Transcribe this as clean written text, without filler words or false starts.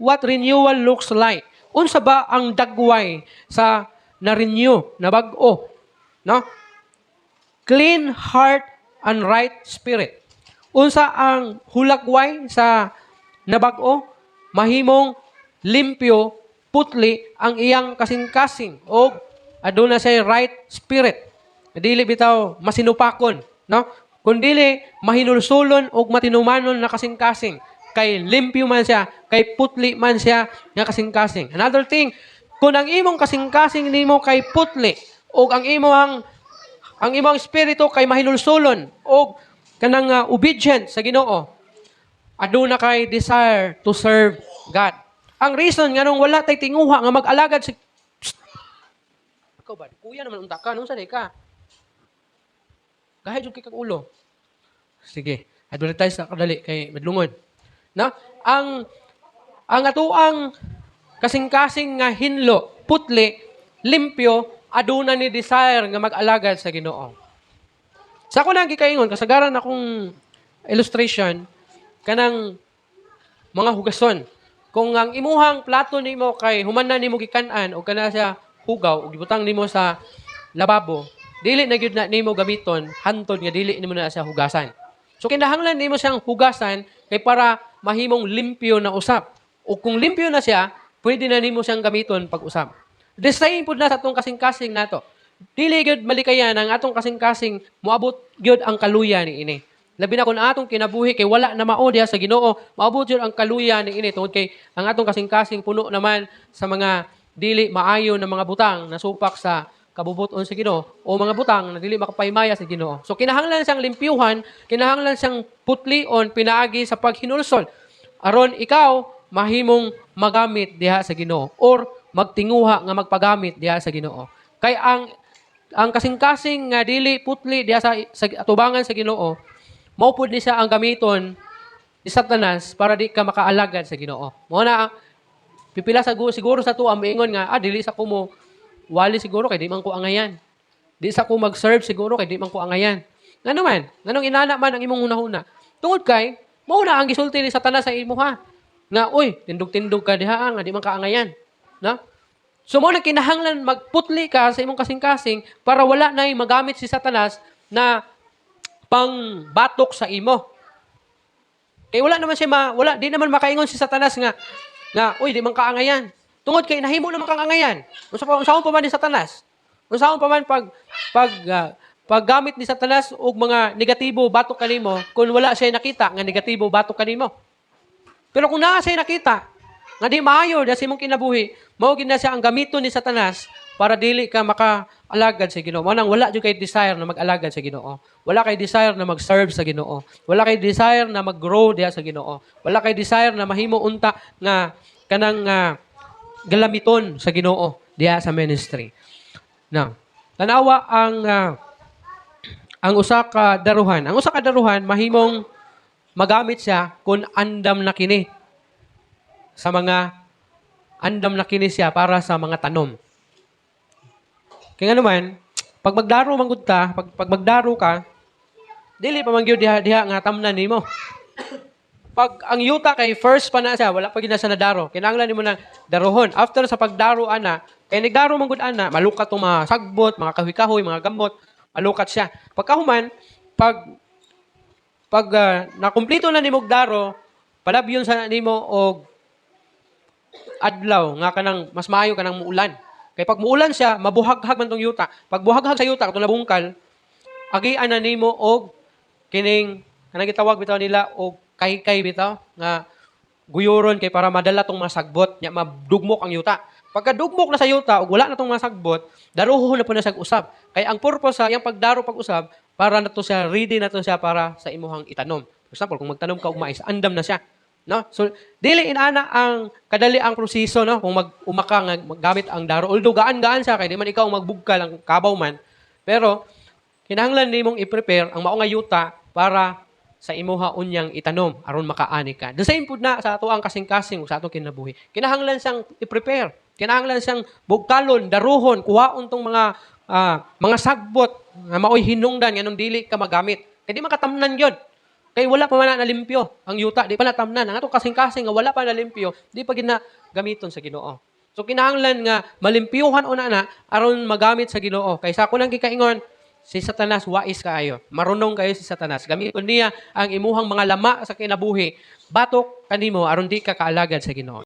what renewal looks like. Unsa ba ang dagway sa na-renew, na bag-o? No? Clean heart and right spirit. Unsa ang hulagway sa nabag-o? Mahimong limpyo, putli ang iyang kasing-kasing o aduna say right spirit. Dili bitaw masinupakon, no? Kundili mahinulsulon og matinumanon na kasing-kasing. Kay limpyo man siya, kay putli man siya nga kasing-kasing. Another thing, kung ang imong kasing-kasing nimo kay putli og ang imong espiritu kay mahinulsulon og kanang obedient sa Ginoo, aduna kay desire to serve God. Ang reason nga nung wala tay tinguha nga mag-alagad si ikaw ba? Kuya naman unta ka, nung sanay ka? Kahit yung kikag ulo. Sige, aduna tayo sa kadali kay madlungod. Na? Ang atuang kasing-kasing nga hinlo, putli, limpyo, aduna ni desire nga mag-alagad sa Ginoo. Sa ako nang gikaingon, kasagaran akong illustration, kanang mga hugason. Kung ang imuhang plato nimo kay human na nimo gikanan o kana siya hugaw o gibutang nimo sa lababo, dili na gyud na nimo gamiton hantod nga dili nimo na siya hugasan. So kinahanglan nimo siyang hugasan kay para mahimong limpyo na usap. O kung limpyo na siya, pwede na nimo siyang gamiton pag usap. The same pud na sa atong kasing-kasing nato. Dili gyud malikayan ang atong kasing-kasing moabot gyud ang kaluya ni ini. Labi na kung atong kinabuhi kay wala na mao diha sa Ginoo, maabot gyud ang kaluya ni ini tungod kay ang atong kasing-kasing puno naman sa mga dili maayo na mga butang na supak sa kabubuton sa Ginoo o mga butang na dili makapaymaya sa Ginoo. So kinahanglan siyang limpyuhan, kinahanglan siyang putlion pinaagi sa paghinulsol aron ikaw mahimong magamit diha sa Ginoo or magtinguha nga magpagamit diha sa Ginoo. Kay ang kasing-kasing nga dili putli diha sa atubangan sa Ginoo, mao pud ni siya ang gamiton ni Satanas para di ka makaalagad sa Ginoo. Mao na pipila siguro sa tuwa moingon nga dili sa kumo wali siguro kay di man ko angayan. Di sa ko mag-serve siguro kay di man ko angayan. Ngano man? Nganong inana man ang imong hunahuna? Tungod kay mao na ang gisulti ni Satanas sa imuha. Nga uy, tindog-tindog ka diha nga di man ka angayan. Na? So mo na kinahanglan magputli ka sa imong kasing-kasing para wala nay magamit si Satanas na pangbatok sa imo. Kay wala naman siya di naman makaingon si Satanas nga uy di man kaangayan. Tungod kay nahimo naman kang angayan. Unsaon pa man ni Satanas? Unsaon pa man paggamit ni Satanas og mga negatibo batok kanimo kung wala siya nakita nga negatibo batok kanimo. Pero kung naa siya nakita nga di maayo sa imong kinabuhi, mao gid na siya ang gamiton ni Satanas para dili ka makaalagad sa Ginoo. Manang wala jud kay desire na mag-alagad sa Ginoo. Wala kay desire na mag-serve sa Ginoo. Wala kay desire na mag-grow diha sa Ginoo. Wala kay desire na mahimo unta nga kanang galamiton sa Ginoo diha sa ministry. Now, tanawa ang usa ka daruhan. Ang usa ka daruhan mahimong magamit siya kung andam na kini sa mga andam na kini siya para sa mga tanom. Kaya nga naman, pag magdaro man gud ta, pag magdaro ka, dili pa man gyud diha nga tamnan nimo. Pag ang yuta kay first pa na siya, wala pa gid na siya nadaro. Kinahanglan nimo nang darohon. After sa pagdaro ana, kay nagdaro man gud ana, malukat tong mga sagbot, mga kahoy-kahoy, mga gamot, malukat siya. Pagkahuman, pag nakumpleto na nimo daro, palabyon sa nimo og adlaw nga kanang mas maayo kanang muulan. Kay pag muulan siya, mabuhaghag man tong yuta. Pag buhaghag sa yuta katong nabungkal, agian na nimo og kining kanang gitawag bitaw nila og kay bitaw nga guyoron kay para madala tong masagbot nya madugmok ang yuta. Pagka dugmok na sa yuta ug wala na tong masagbot, daruhon na po na siya usab. Kay ang purpose sa iyang pagdaro pag-usab para nato siya ready nato siya para sa imuhang itanom. For example, kung magtanom ka og mais, andam na siya. No? So dili inana ang kadali ang proseso no kung umaka nga maggamit ang daro. Although gaan-gaan siya kay di man ikaw magbugkal ang kabaw man, pero kinahanglan nimong i-prepare ang mao nga yuta para sa imuha unyang itanom aron makaani ka. The same pud na sa ato ang kasing-kasing sa atong kinabuhi. Kinahanglan siyang i-prepare. Kinahanglan siyang bugkalon, daruhon, kuhaon tong mga sagbot nga maoy hinungdan nganong dili ka magamit. Kay di makatamnan gyud. Kay wala pa man na nalimpyo ang yuta, di pa natamnan. Ang ato kasing-kasing nga wala pa nalimpyo, di pa gina gamiton sa Ginoo. So kinahanglan nga malimpyuhan una na aron magamit sa Ginoo. Kay sa ako nang gikaingon, si Satanas wais kaayo. Marunong kayo si Satanas. Gamiton niya ang imuhang mga lama sa kinabuhi. Batok kanimo aron di ka kaalagad sa Ginoo.